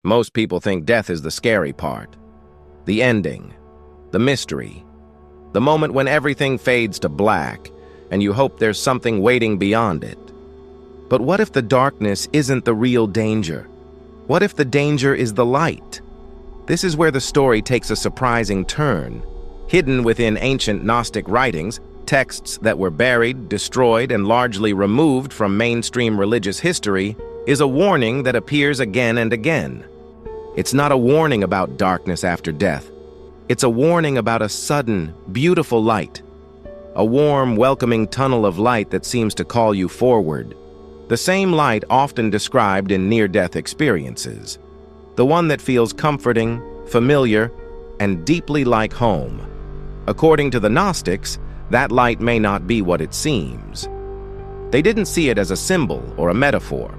Most people think death is the scary part, the ending, the mystery, the moment when everything fades to black and you hope there's something waiting beyond it. But what if the darkness isn't the real danger? What if the danger is the light? This is where the story takes a surprising turn. Hidden within ancient Gnostic writings, texts that were buried, destroyed, and largely removed from mainstream religious history, is a warning that appears again and again. It's not a warning about darkness after death. It's a warning about a sudden, beautiful light. A warm, welcoming tunnel of light that seems to call you forward. The same light often described in near-death experiences. The one that feels comforting, familiar, and deeply like home. According to the Gnostics, that light may not be what it seems. They didn't see it as a symbol or a metaphor.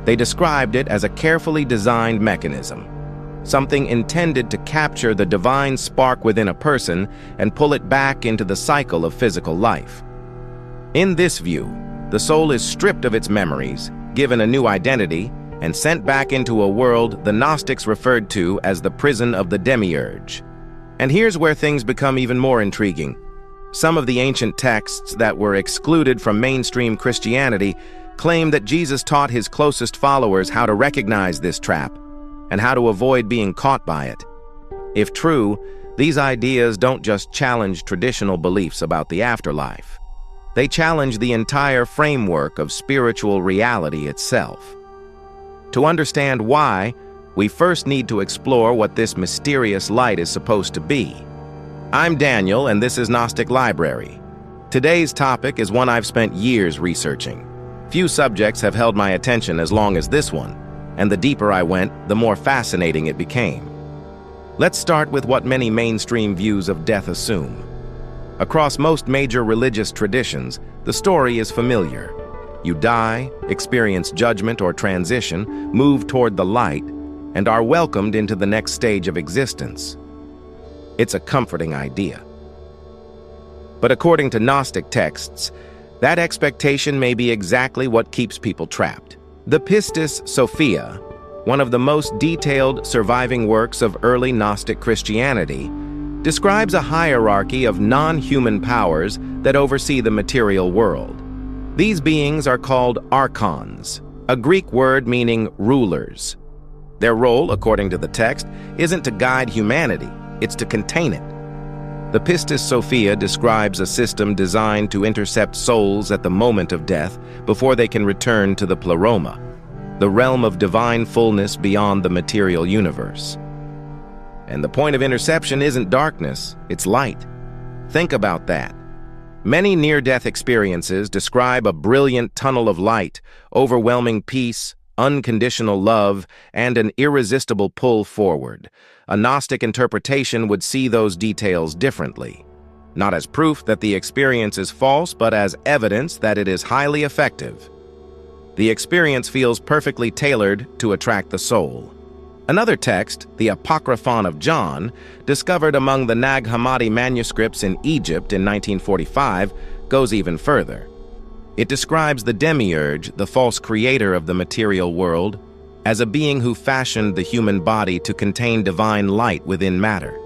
They described it as a carefully designed mechanism, something intended to capture the divine spark within a person and pull it back into the cycle of physical life. In this view, the soul is stripped of its memories, given a new identity, and sent back into a world the Gnostics referred to as the prison of the demiurge. And here's where things become even more intriguing. Some of the ancient texts that were excluded from mainstream Christianity claim that Jesus taught his closest followers how to recognize this trap and how to avoid being caught by it. If true, these ideas don't just challenge traditional beliefs about the afterlife. They challenge the entire framework of spiritual reality itself. To understand why, we first need to explore what this mysterious light is supposed to be. I'm Daniel, and this is Gnostic Library. Today's topic is one I've spent years researching. Few subjects have held my attention as long as this one, and the deeper I went, the more fascinating it became. Let's start with what many mainstream views of death assume. Across most major religious traditions, the story is familiar. You die, experience judgment or transition, move toward the light, and are welcomed into the next stage of existence. It's a comforting idea. But according to Gnostic texts, that expectation may be exactly what keeps people trapped. The Pistis Sophia, one of the most detailed surviving works of early Gnostic Christianity, describes a hierarchy of non-human powers that oversee the material world. These beings are called archons, a Greek word meaning rulers. Their role, according to the text, isn't to guide humanity, it's to contain it. The Pistis Sophia describes a system designed to intercept souls at the moment of death before they can return to the pleroma, the realm of divine fullness beyond the material universe. And the point of interception isn't darkness, it's light. Think about that. Many near-death experiences describe a brilliant tunnel of light, overwhelming peace, unconditional love, and an irresistible pull forward. A Gnostic interpretation would see those details differently. Not as proof that the experience is false, but as evidence that it is highly effective. The experience feels perfectly tailored to attract the soul. Another text, the Apocryphon of John, discovered among the Nag Hammadi manuscripts in Egypt in 1945, goes even further. It describes the demiurge, the false creator of the material world, as a being who fashioned the human body to contain divine light within matter.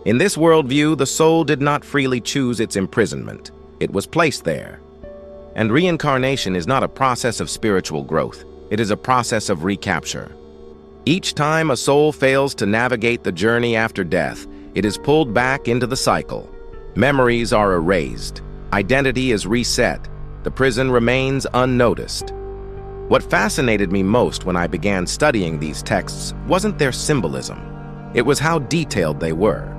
In this worldview, the soul did not freely choose its imprisonment. It was placed there. And reincarnation is not a process of spiritual growth. It is a process of recapture. Each time a soul fails to navigate the journey after death, it is pulled back into the cycle. Memories are erased. Identity is reset. The prison remains unnoticed. What fascinated me most when I began studying these texts wasn't their symbolism. It was how detailed they were.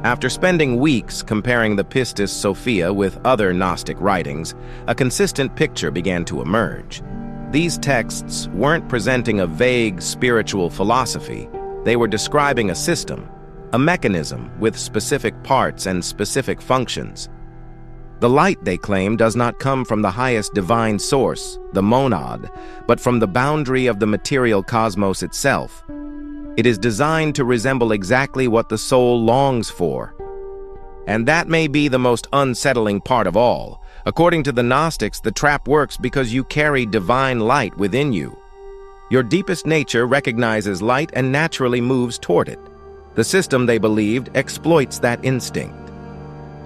After spending weeks comparing the Pistis Sophia with other Gnostic writings, a consistent picture began to emerge. These texts weren't presenting a vague spiritual philosophy. They were describing a system, a mechanism with specific parts and specific functions. The light, they claim, does not come from the highest divine source, the monad, but from the boundary of the material cosmos itself. It is designed to resemble exactly what the soul longs for. And that may be the most unsettling part of all. According to the Gnostics, the trap works because you carry divine light within you. Your deepest nature recognizes light and naturally moves toward it. The system, they believed, exploits that instinct.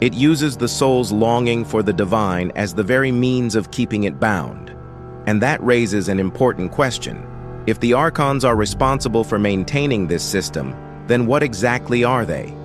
It uses the soul's longing for the divine as the very means of keeping it bound. And that raises an important question. If the archons are responsible for maintaining this system, then what exactly are they?